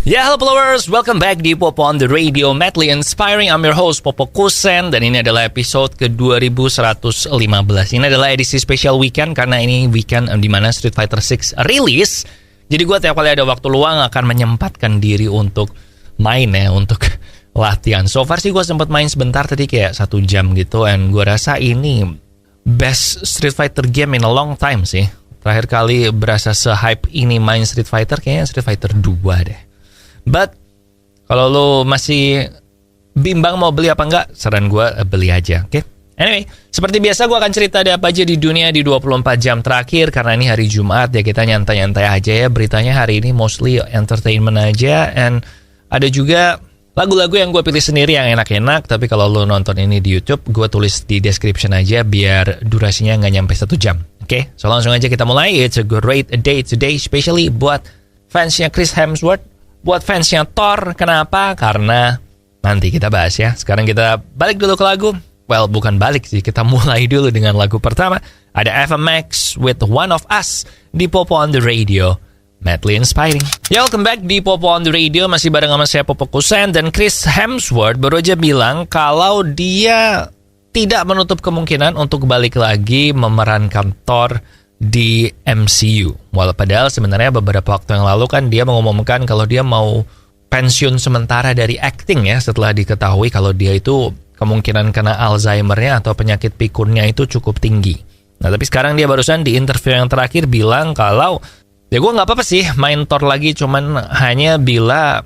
Ya, halo followers, welcome back di Popo on the Radio, madly inspiring. I'm your host Popo Kusen dan ini adalah episode ke-2115. Ini adalah edisi special weekend karena ini weekend di mana Street Fighter 6 rilis. Jadi gue tiap kali ada waktu luang akan menyempatkan diri untuk main ya, untuk latihan. So far sih gue sempat main sebentar tadi kayak 1 jam gitu, and gue rasa ini best Street Fighter game in a long time sih. Terakhir kali berasa se-hype ini main Street Fighter kayaknya Street Fighter 2 deh. But kalau lo masih bimbang mau beli apa enggak, saran gue beli aja, oke? Anyway, seperti biasa gue akan cerita ada apa aja di dunia di 24 jam terakhir. Karena ini hari Jumat ya, kita nyantai-nyantai aja ya. Beritanya hari ini mostly entertainment aja. And ada juga lagu-lagu yang gue pilih sendiri yang enak-enak. Tapi kalau lo nonton ini di YouTube, gue tulis di description aja biar durasinya nggak nyampe 1 jam. Oke? So langsung aja kita mulai. It's a great day today, especially buat fansnya Chris Hemsworth. Buat fansnya Thor, kenapa? Karena nanti kita bahas ya. Sekarang kita balik dulu ke lagu. Well, bukan balik sih, kita mulai dulu dengan lagu pertama. Ada FMX with One of Us di Popo on the Radio, madly inspiring. Ya, welcome back di Popo on the Radio. Masih bareng sama saya Popo Kusen. Dan Chris Hemsworth baru aja bilang kalau dia tidak menutup kemungkinan untuk balik lagi memerankan Thor di MCU. Padahal sebenarnya beberapa waktu yang lalu kan dia mengumumkan kalau dia mau pensiun sementara dari acting ya, setelah diketahui kalau dia itu kemungkinan kena Alzheimer-nya atau penyakit pikunnya itu cukup tinggi. Nah, tapi sekarang dia barusan di interview yang terakhir bilang kalau ya gue nggak apa-apa sih main Thor lagi, cuman hanya bila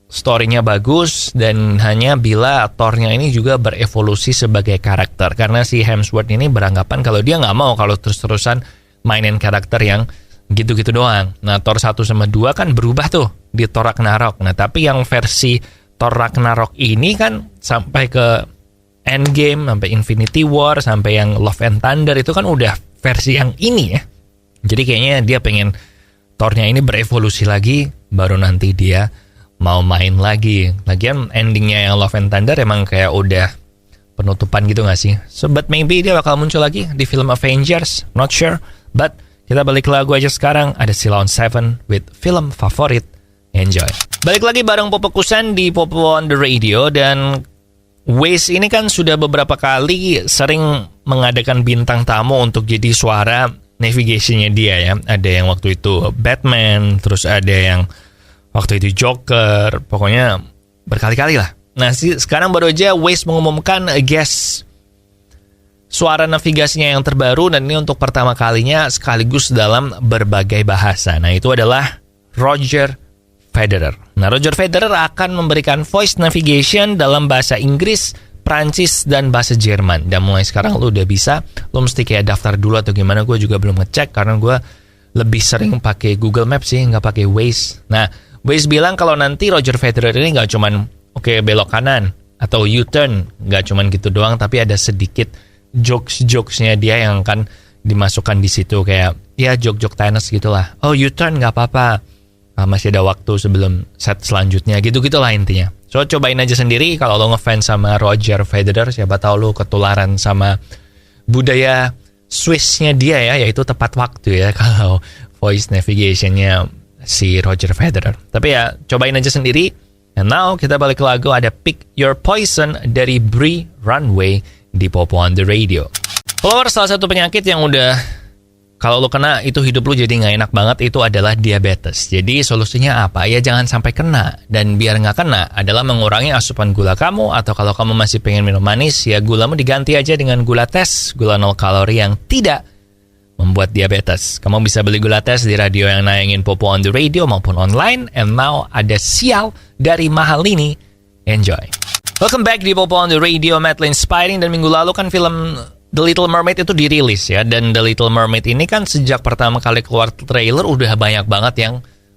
story-nya bagus dan hanya bila Thor-nya ini juga berevolusi sebagai karakter. Karena si Hemsworth ini beranggapan kalau dia nggak mau kalau terus-terusan mainin karakter yang gitu-gitu doang. Nah, Thor 1 sama 2 kan berubah tuh di Thor Ragnarok. Nah, tapi yang versi Thor Ragnarok ini kan sampai ke Endgame, sampai Infinity War, sampai yang Love and Thunder itu kan udah versi yang ini ya. Jadi kayaknya dia pengen Thor-nya ini berevolusi lagi, baru nanti dia mau main lagi. Lagian endingnya yang Love and Thunder emang kayak udah penutupan gitu gak sih? So, but maybe dia bakal muncul lagi di film Avengers, not sure. But kita balik lagu aja sekarang. Ada Ceylon 7 with film favorit. Enjoy. Balik lagi bareng Popo Kusen di Popo on the Radio. Dan Waze ini kan sudah beberapa kali sering mengadakan bintang tamu untuk jadi suara navigation-nya dia ya. Ada yang waktu itu Batman, terus ada yang waktu itu Joker. Pokoknya berkali-kali lah. Nah, sekarang baru aja Waze mengumumkan guest suara navigasinya yang terbaru, dan ini untuk pertama kalinya sekaligus dalam berbagai bahasa. Nah, itu adalah Roger Federer. Nah, Roger Federer akan memberikan voice navigation dalam bahasa Inggris, Prancis, dan bahasa Jerman. Dan mulai sekarang lu udah bisa, lu mesti kayak daftar dulu atau gimana, gue juga belum ngecek karena gue lebih sering pakai Google Maps sih, nggak pakai Waze. Nah, Waze bilang kalau nanti Roger Federer ini nggak cuman belok kanan atau U-turn, nggak cuman gitu doang, tapi ada sedikit jokes-jokesnya dia yang akan dimasukkan di situ, kayak ya joke-joke tenis gitulah. Oh, U-turn nggak apa-apa, masih ada waktu sebelum set selanjutnya, gitu-gitulah intinya. So, cobain aja sendiri kalau lo ngefans sama Roger Federer, siapa tahu lo ketularan sama budaya Swiss-nya dia ya, yaitu tepat waktu ya kalau voice navigation-nya si Roger Federer. Tapi ya cobain aja sendiri. And now kita balik ke lagu, ada Pick Your Poison dari Brie Runway di Popo on the Radio. Followers, salah satu penyakit yang udah kalau lo kena itu hidup lo jadi gak enak banget itu adalah diabetes. Jadi solusinya apa? Ya jangan sampai kena. Dan biar gak kena adalah mengurangi asupan gula kamu. Atau kalau kamu masih pengen minum manis, ya gulamu diganti aja dengan gula tes, gula 0 kalori yang tidak membuat diabetes. Kamu bisa beli gula tes di radio yang nayangin Popo on the Radio maupun online. And now ada sial dari mahal ini. Enjoy. Welcome back di Popo on the Radio, madly inspiring. Dan minggu lalu kan film The Little Mermaid itu dirilis ya. Dan The Little Mermaid ini kan sejak pertama kali keluar trailer udah banyak banget yang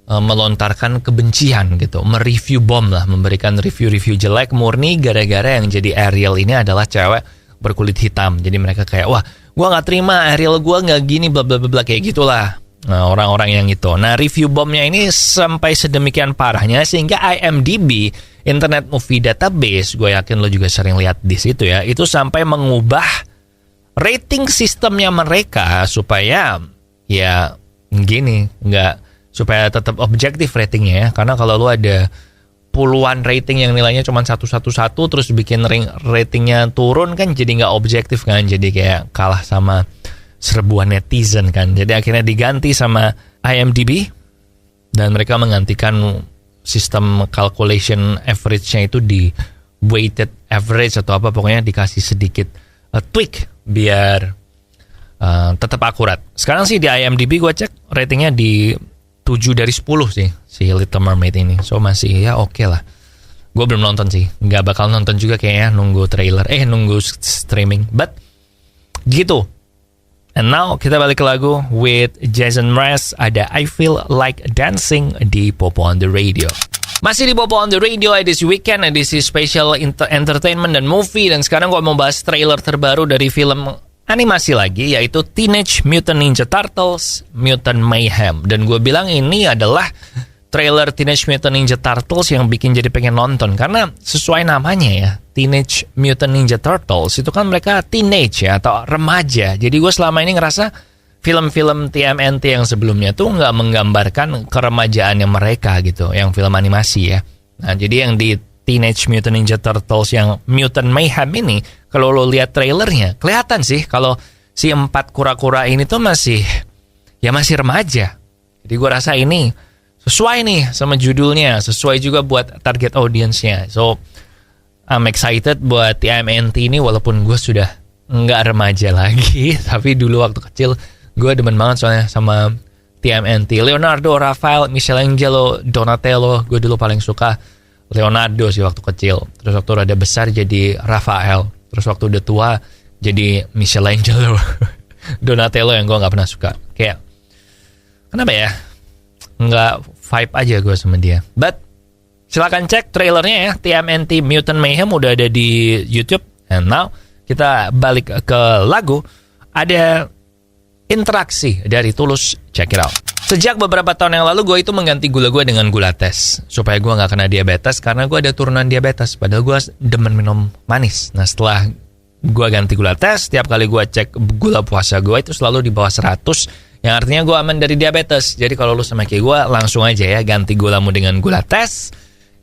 melontarkan kebencian gitu, mereview bom lah, memberikan review-review jelek murni gara-gara yang jadi Ariel ini adalah cewek berkulit hitam. Jadi mereka kayak, wah, gue nggak terima Ariel gue nggak gini, bla bla bla kayak gitulah. Nah, orang-orang yang itu. Nah, review bomnya ini sampai sedemikian parahnya sehingga IMDb, Internet Movie Database, gue yakin lo juga sering lihat di situ ya, itu sampai mengubah rating sistemnya mereka supaya ya gini, nggak supaya tetap objektif ratingnya ya. Karena kalau lu ada puluhan rating yang nilainya cuma 111 terus bikin ratingnya turun kan jadi nggak objektif kan, jadi kayak kalah sama serbuan netizen kan. Jadi akhirnya diganti sama IMDb dan mereka menggantikan sistem calculation average-nya itu di weighted average atau apa, pokoknya dikasih sedikit tweak biar tetap akurat. Sekarang sih di IMDb gue cek ratingnya di 7 dari 10 sih si Little Mermaid ini. So masih ya oke lah. Gue belum nonton sih. Gak bakal nonton juga kayaknya, nunggu trailer. Nunggu streaming. But gitu. And now kita balik ke lagu with Jason Mraz. Ada I Feel Like Dancing di Popo on the Radio. Masih di Popo on the Radio edisi weekend, edisi special entertainment dan movie. Dan sekarang gue mau bahas trailer terbaru dari film animasi lagi, yaitu Teenage Mutant Ninja Turtles Mutant Mayhem. Dan gue bilang ini adalah trailer Teenage Mutant Ninja Turtles yang bikin jadi pengen nonton. Karena sesuai namanya ya, Teenage Mutant Ninja Turtles, itu kan mereka teenage ya, atau remaja. Jadi gue selama ini ngerasa film-film TMNT yang sebelumnya tuh nggak menggambarkan keremajaannya mereka gitu, yang film animasi ya. Nah jadi yang di Teenage Mutant Ninja Turtles yang Mutant Mayhem ini, kalau lo lihat trailernya, kelihatan sih kalau si 4 kura-kura ini tuh masih remaja. Jadi gue rasa ini sesuai nih sama judulnya, sesuai juga buat target audience-nya. So, I'm excited buat TMNT ini, walaupun gue sudah nggak remaja lagi. Tapi dulu waktu kecil, gue demen banget soalnya sama TMNT. Leonardo, Raphael, Michelangelo, Donatello, gue dulu paling suka Leonardo sih waktu kecil. Terus waktu rada besar jadi Raphael. Terus waktu udah tua jadi Michelangelo. Donatello yang gue gak pernah suka. Kayak kenapa ya, gak vibe aja gue sama dia. But silakan cek trailernya ya, TMNT Mutant Mayhem udah ada di YouTube. And now kita balik ke lagu. Ada interaksi dari Tulus, check it out. Sejak beberapa tahun yang lalu gue itu mengganti gula gue dengan gula tes supaya gue gak kena diabetes, karena gue ada turunan diabetes. Padahal gue demen minum manis. Nah setelah gue ganti gula tes, setiap kali gue cek gula puasa gue itu selalu di bawah 100, yang artinya gue aman dari diabetes. Jadi kalau lu sama kayak gue, langsung aja ya ganti gulamu dengan gula tes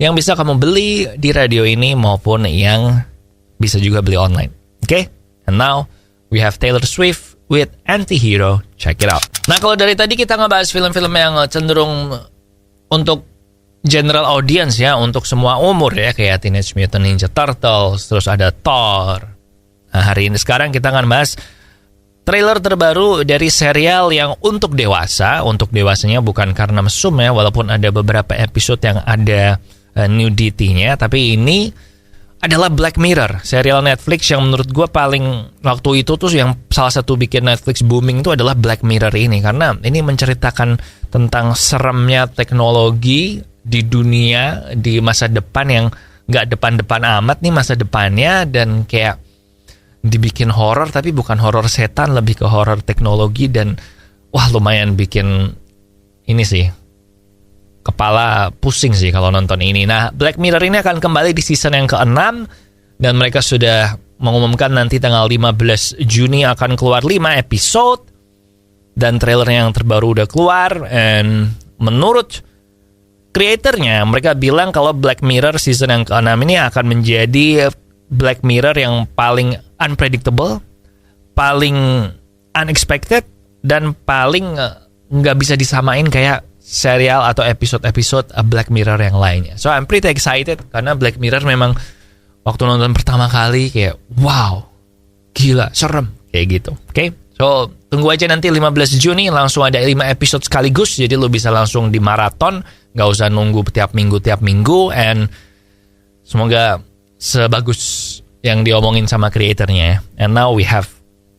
yang bisa kamu beli di radio ini maupun yang bisa juga beli online. Oke? And now we have Taylor Swift with Anti-Hero. Check it out. Nah kalau dari tadi kita ngebahas film-film yang cenderung untuk general audience ya, untuk semua umur ya, kayak Teenage Mutant Ninja Turtles, terus ada Thor. Nah hari ini sekarang kita akan bahas trailer terbaru dari serial yang untuk dewasa. Untuk dewasanya bukan karena mesum ya, walaupun ada beberapa episode yang ada nudity-nya, tapi ini adalah Black Mirror, serial Netflix yang menurut gue paling waktu itu tuh yang salah satu bikin Netflix booming itu adalah Black Mirror ini, karena ini menceritakan tentang seremnya teknologi di dunia di masa depan yang nggak depan-depan amat nih masa depannya, dan kayak dibikin horor tapi bukan horor setan, lebih ke horor teknologi. Dan wah lumayan bikin ini sih kepala pusing sih kalau nonton ini. Nah, Black Mirror ini akan kembali di season yang ke-6 dan mereka sudah mengumumkan nanti tanggal 15 Juni akan keluar 5 episode dan trailernya yang terbaru udah keluar. And menurut kreatornya, mereka bilang kalau Black Mirror season yang ke-6 ini akan menjadi Black Mirror yang paling unpredictable, paling unexpected, dan paling nggak bisa disamain kayak serial atau episode-episode Black Mirror yang lainnya. So I'm pretty excited karena Black Mirror memang waktu nonton pertama kali kayak wow, gila, serem kayak gitu. Oke? So tunggu aja nanti 15 Juni langsung ada 5 episode sekaligus, jadi lo bisa langsung di maraton, nggak usah nunggu tiap minggu, and semoga sebagus yang diomongin sama kreatornya. And now we have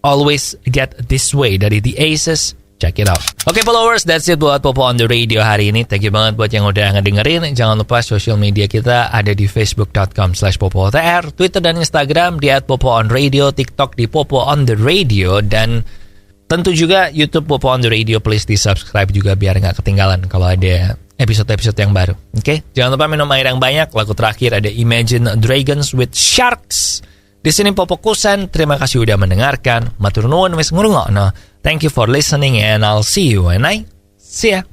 Always Get This Way dari The Aces. Check it out. Oke followers, that's it buat Popo on the Radio hari ini. Thank you banget buat yang udah ngedengerin. Jangan lupa social media kita ada di facebook.com/popotr, Twitter dan Instagram di @popoonradio, TikTok di Popo on the Radio, dan tentu juga YouTube Popo on the Radio. Please di subscribe juga biar nggak ketinggalan kalau ada episode-episode yang baru. Oke? Jangan lupa minum air yang banyak. Lagu terakhir ada Imagine Dragons with Sharks. Di sini Popo Kusen, terima kasih udah mendengarkan. Matur nuwun wis ngrungokno. Thank you for listening and I'll see you and I see ya.